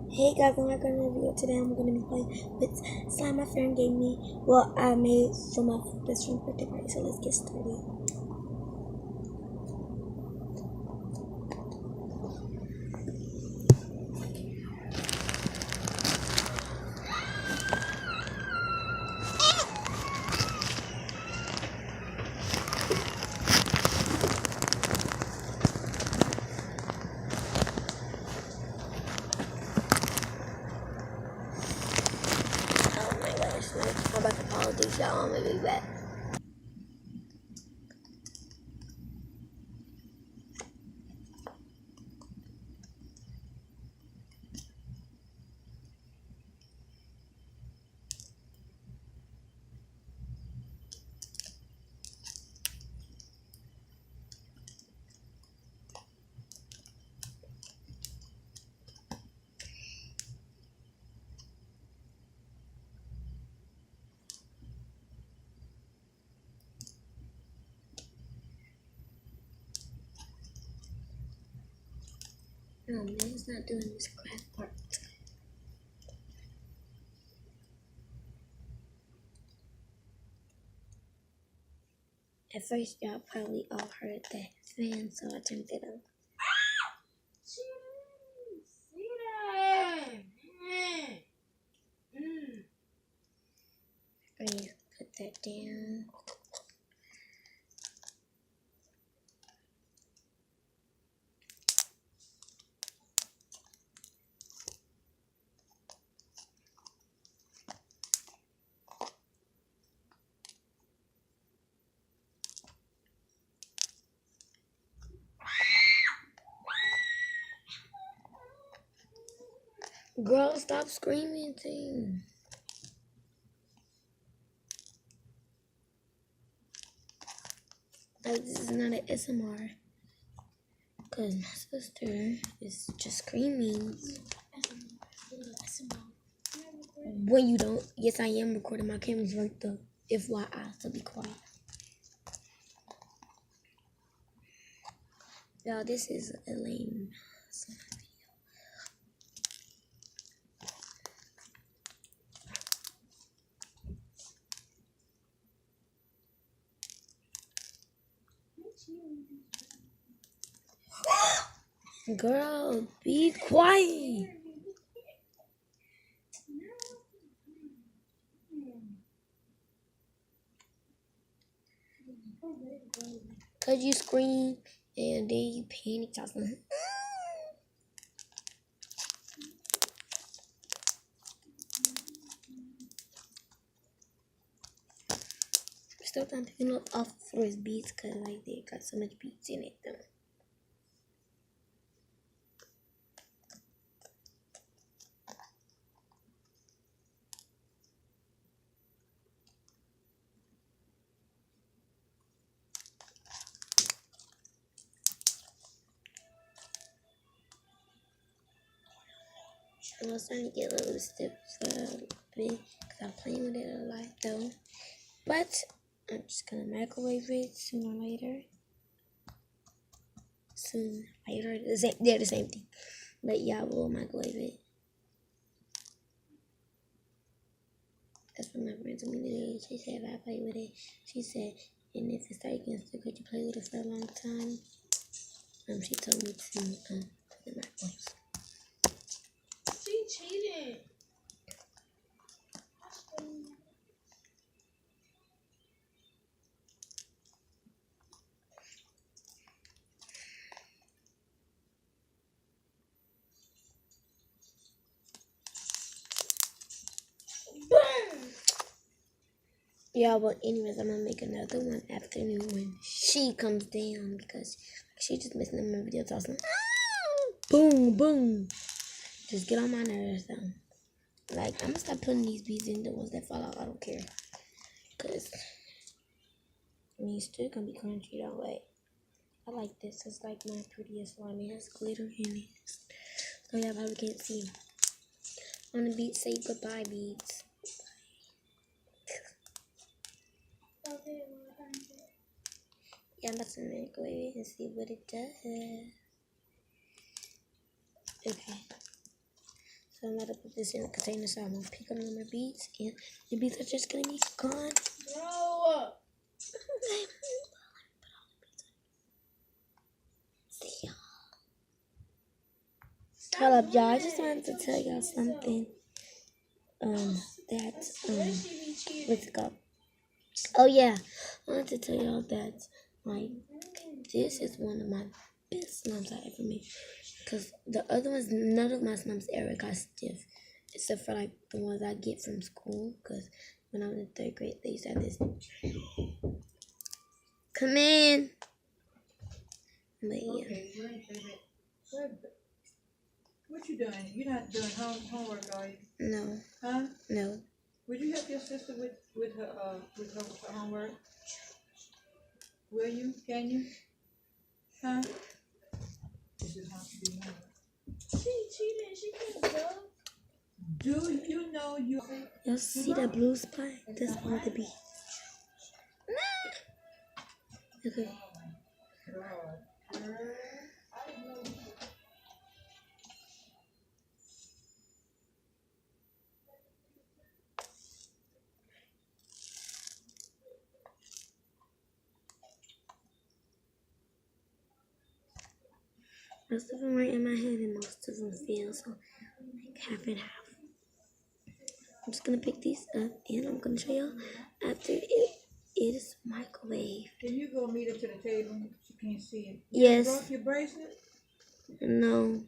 Hey guys, I'm back on a video. Today I'm going to be playing with slime my friend gave me. Well, I made for my best friend's birthday party, so let's get started. Oh my gosh, I'm about to apologize, y'all. I'm going to be back. No, man, it's not doing this craft part. At first, y'all probably all heard that fan, so I turned it on. Put that down. Girl, stop screaming, thing. Like, this is not an SMR. Because my sister is just screaming. When you don't, yes, I am recording. My camera's right there. FYI, so be quiet. Y'all, this is a lame video. Girl, be quiet. Cause you scream and then you panic. Still not picking up off for his beats cause like they got so much beats in it though. I was trying to get a little stiff because I'm playing with it a lot though. But I'm just gonna microwave it sooner or later. They're the same thing. But yeah, we'll microwave it. That's what my friend told me to do. She said if I play with it, she said, and if it starts getting stuck, could you play with it for a long time? She told me to put the microwave. She cheated. Yeah, but anyways, I'm gonna make another one afternoon when she comes down because she just missing my videos. I was like, boom, boom. Just get on my nerves though. Like, I'm gonna stop putting these beads in the ones that fall out. I don't care. Cause I mean, it's still gonna be crunchy though. Like, I like this. It's like my prettiest slime. It has glitter in it. So y'all probably can't see. On the beat, say goodbye, beads. Yeah, I'm about to microwave it and see what it does. Okay. So I'm about to put this in a container so I won't pick up no more beads. And the beads are just gonna be gone. No. See y'all. Hold up, y'all. I just wanted to tell y'all something. What's it called? Oh yeah, I wanted to tell y'all that like this is one of my best slimes I ever made. Cause the other ones, none of my slimes ever got stiff, except for like the ones I get from school. Cause when I was in 3rd grade, they used to have this. Come in. But yeah. Okay, you ain't say that. What you doing? You're not doing homework, are you? No. Huh? No. Would you help your sister with her homework? Will you? Can you? Huh? Is it hard to do homework? She cheated. She can't go. Do you know you? Y'all see that blue spot? That's one of the bees. Okay. Most of them are in my head and most of them feel so like half and half. I'm just gonna pick these up and I'm gonna show y'all after it is microwaved. Can you go meet her to the table? She can't see it. Yes. You broke your bracelet? No.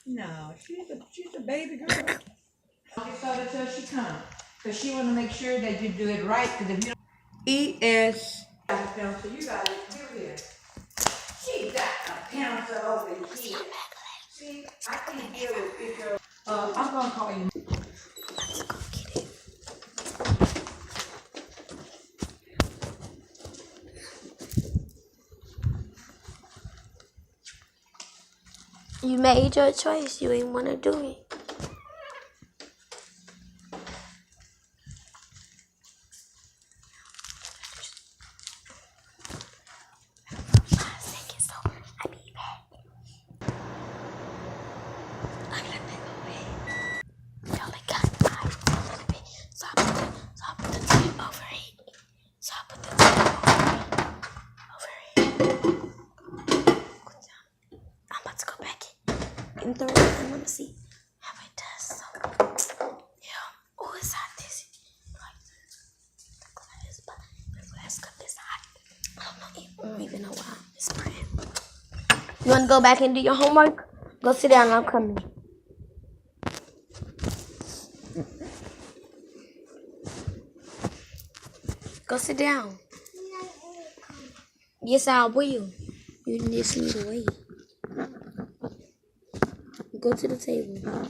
No, she's a baby girl. I'll start her till she comes, cause she want to make sure that you do it right. Cause if you don't, E.S. So you got it. Here. She got a pencil over here. See, I can't deal with picture. I'm gonna call you. Let's go get it. You made your choice. You ain't wanna do it. And throw it and let me see how it does. So, yeah. Oh, it's hot. This like the glass cup is hot. I don't even know why it's spraying. You want to go back and do your homework? Go sit down. I'm coming. Go sit down. Yes, I will. You just need to wait. Go to the table. Oh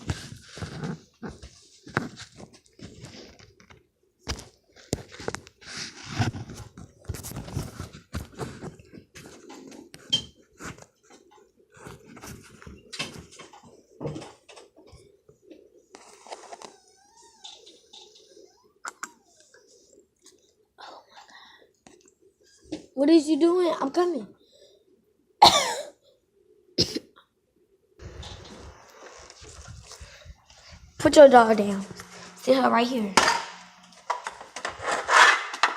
my God. What is you doing? I'm coming. Put your dog down. Sit her right here.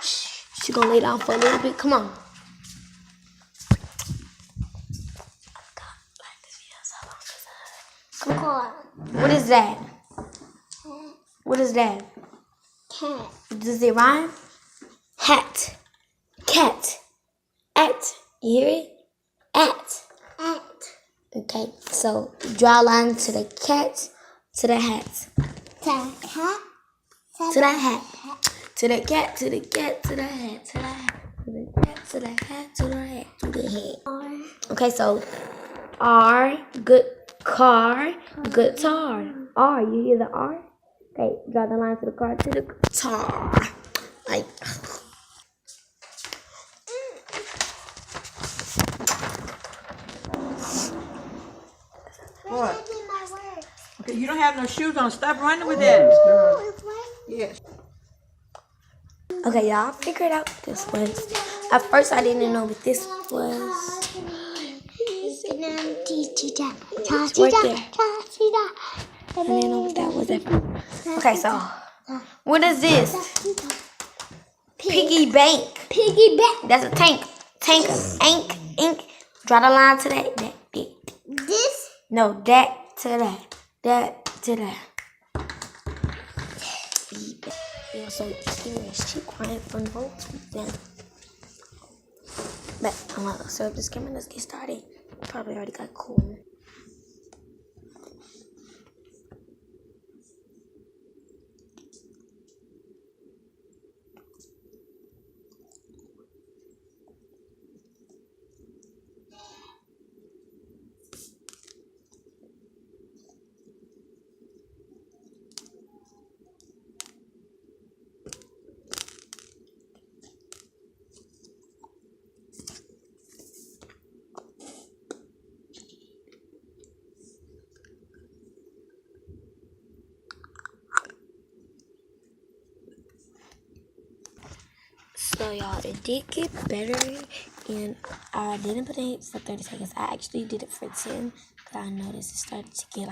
She gonna lay down for a little bit. Come on. Come on. What is that? What is that? Cat. Does it rhyme? Hat. Cat. At. You hear it? At. Okay, so draw a line to the cat, to the hat. To the hat. To the cat, to the cat, to the hat, to the hat. To the cat, to the hat, to the hat, to the hat. Okay, so R, good car, guitar. R, you hear the R? Okay, draw the line to the car, to the guitar. Like. What? Okay, you don't have no shoes on. Stop running with that. Yes. Okay, y'all figured out what this was. At first, I didn't know what this was. It's right there. I didn't know what that was. Okay, so what is this? Piggy bank. Piggy bank. That's a tank. Tank. Ink. Draw the line to that. This? No, that to that. That to that. You're so serious. She crying for no reason. But so just come in, let's get started. Probably already got cool. So y'all, it did get better, and I didn't put it for 30 seconds. I actually did it for 10, because I noticed it started to get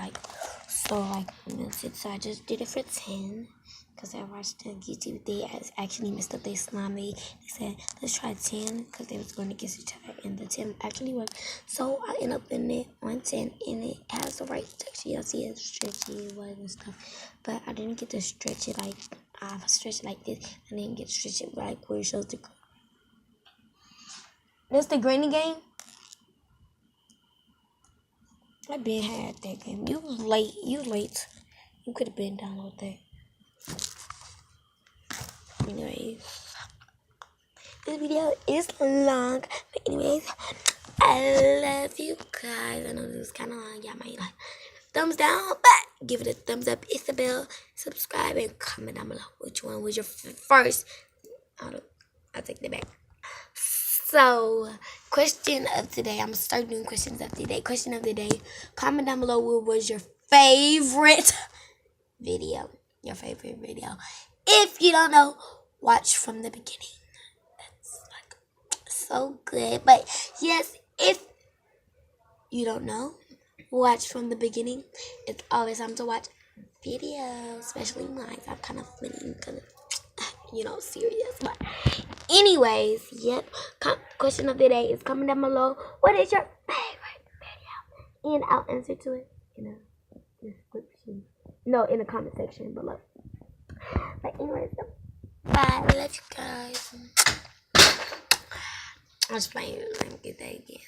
so melted. So I just did it for 10, because I watched the YouTube. They actually messed up their slime. They said, let's try 10, because they was going against each other, and the 10 actually worked. So I ended up in it on 10, and it has the right texture. Y'all see it stretchy, it was and stuff. But I didn't get to stretch it I stretch it like this. I didn't get to stretch it where it shows the. That's the Granny game. I been had that game. You was late. You could have been download that. Anyways, this video is long, but anyways, I love you guys. I know this was kind of long. Y'all might thumbs down, but give it a thumbs up. Hit the bell, subscribe, and comment down below which one was your first. I'll take that back. So, question of the day. I'm gonna start doing questions of the day. Question of the day. Comment down below what was your favorite video. Your favorite video. If you don't know, watch from the beginning. That's so good. But yes, if you don't know, watch from the beginning. It's always time to watch videos, especially mine. I'm kind of funny, kind of, serious. But anyways, yep. Question of the day is coming down below. What is your favorite video? And I'll answer to it in the description. No, in the comment section below. But anyways, bye. I love you guys. I'm just playing. Let me get that again.